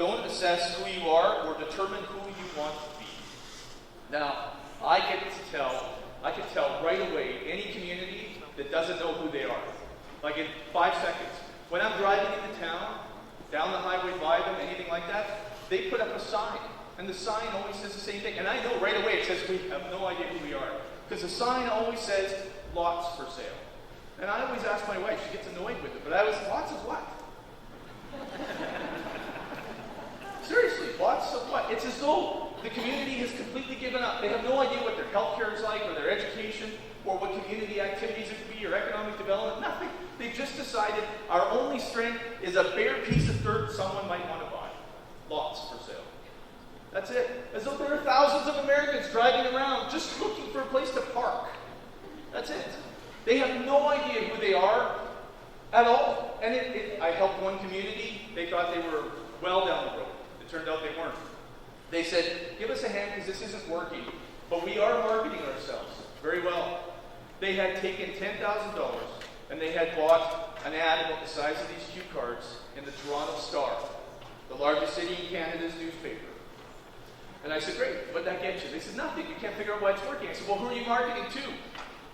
don't assess who you are or determine who you want to be. Now, I can tell right away any community that doesn't know who they are. Like in 5 seconds. When I'm driving into town, down the highway by them, anything like that, they put up a sign. And the sign always says the same thing. And I know right away it says we have no idea who we are. Because the sign always says lots for sale. And I always ask my wife, she gets annoyed with it, but I was, lots of what? Seriously, lots of what? It's as though the community has completely given up. They have no idea what their healthcare is like, or their education, or what community activities it could be, or economic development, nothing. They've just decided our only strength is a bare piece of dirt someone might want to buy. Lots for sale. That's it. As though there are thousands of Americans driving around just looking for a place to park. That's it. They have no idea who they are at all. And I helped one community. They thought they were well down the road. It turned out they weren't. They said, give us a hand because this isn't working. But we are marketing ourselves very well. They had taken $10,000 and they had bought an ad about the size of these cue cards in the Toronto Star, the largest city in Canada's newspaper. And I said, great, what'd that get you? They said, nothing, you can't figure out why it's working. I said, well, who are you marketing to?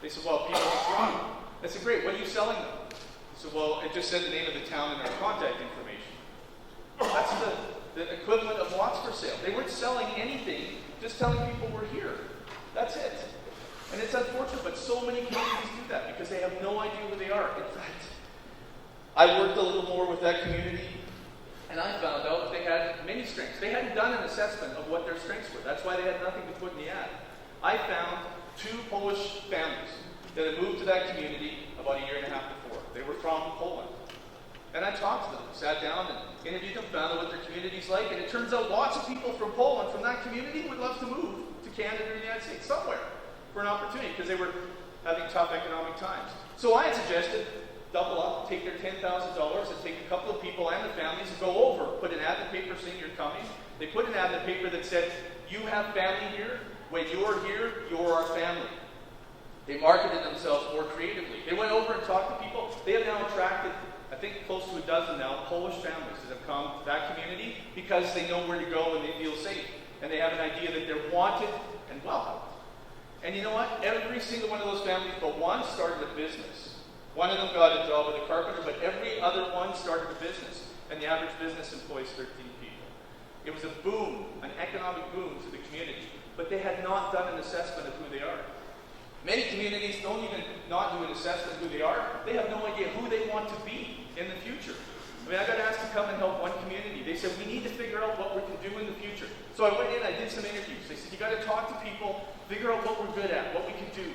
They said, well, people in Toronto. I said, great, what are you selling them? I said, well, it just said the name of the town and our contact information. That's the equivalent of lots for sale. They weren't selling anything, just telling people we're here. That's it. And it's unfortunate, but so many communities do that because they have no idea who they are. In fact, I worked a little more with that community, and I found out they had many strengths. They hadn't done an assessment of what their strengths were. That's why they had nothing to put in the ad. I found 2 Polish families that had moved to that community about a year and a half before. They were from Poland. And I talked to them, sat down and interviewed them, found out what their community's like, and it turns out lots of people from Poland, from that community, would love to move to Canada or the United States, somewhere, for an opportunity, because they were having tough economic times. So I had suggested, double up, take their $10,000 and take a couple of people and the families and go over, put an ad in the paper saying you're coming. They put an ad in the paper that said, you have family here, when you're here, you're our family. They marketed themselves more creatively. They went over and talked to people. They have now attracted, I think, close to a dozen now, Polish families that have come to that community because they know where to go and they feel safe. And they have an idea that they're wanted and welcome. And you know what? Every single one of those families but one started a business. One of them got a job as a carpenter, but every other one started a business. And the average business employs 13 people. It was a boom, an economic boom to the community. But they had not done an assessment of who they are. Many communities don't even not do an assessment of who they are. They have no idea who they want to be in the future. I mean, I got asked to come and help one community. They said, we need to figure out what we can do in the future. So I went in, I did some interviews. They said, you got to talk to people, figure out what we're good at, what we can do.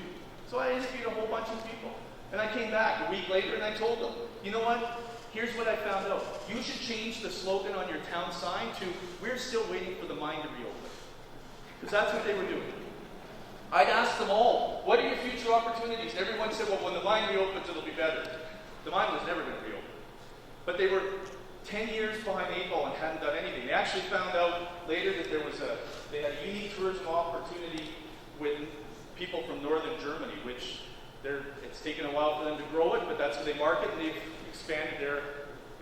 So I interviewed a whole bunch of people. And I came back a week later and I told them, you know what? Here's what I found out. You should change the slogan on your town sign to, we're still waiting for the mine to reopen. Because that's what they were doing. I'd ask them all, what are your future opportunities? And everyone said, well, when the mine reopens, it'll be better. The mine was never going to reopen. But they were 10 years behind the 8 ball and hadn't done anything. They actually found out later that they had a unique tourism opportunity with people from northern Germany, which it's taken a while for them to grow it, but that's what they market, and they've expanded their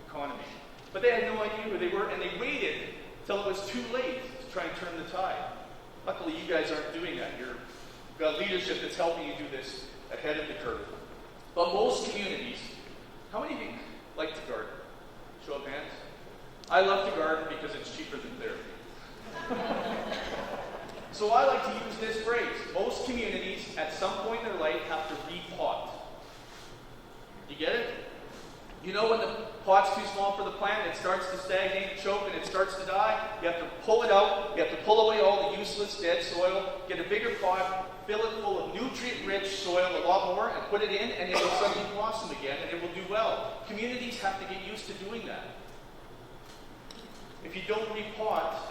economy. But they had no idea who they were, and they waited till it was too late to try and turn the tide. Luckily, you guys aren't doing that. You've got leadership that's helping you do this ahead of the curve. But most communities, how many of you like to garden? Show of hands. I love to garden because it's cheaper than therapy. So I like to use this phrase. Most communities, at some point in their life, have to repot. You get it? You know when the pot's too small for the plant, it starts to stagnate, choke, and it starts to die? You have to pull it out. You have to pull away all the useless dead soil, get a bigger pot, fill it full of nutrient-rich soil, a lot more, and put it in, and it will suddenly blossom again, and it will do well. Communities have to get used to doing that. If you don't repot,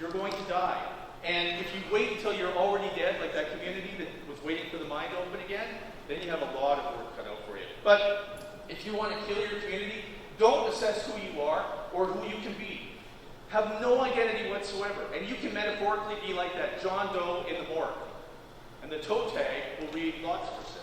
you're going to die. And if you wait until you're already dead, like that community that was waiting for the mine to open again, then you have a lot of work cut out for you. But if you want to kill your community, don't assess who you are or who you can be. Have no identity whatsoever. And you can metaphorically be like that John Doe in the morgue. And the toe tag will read lots for sale.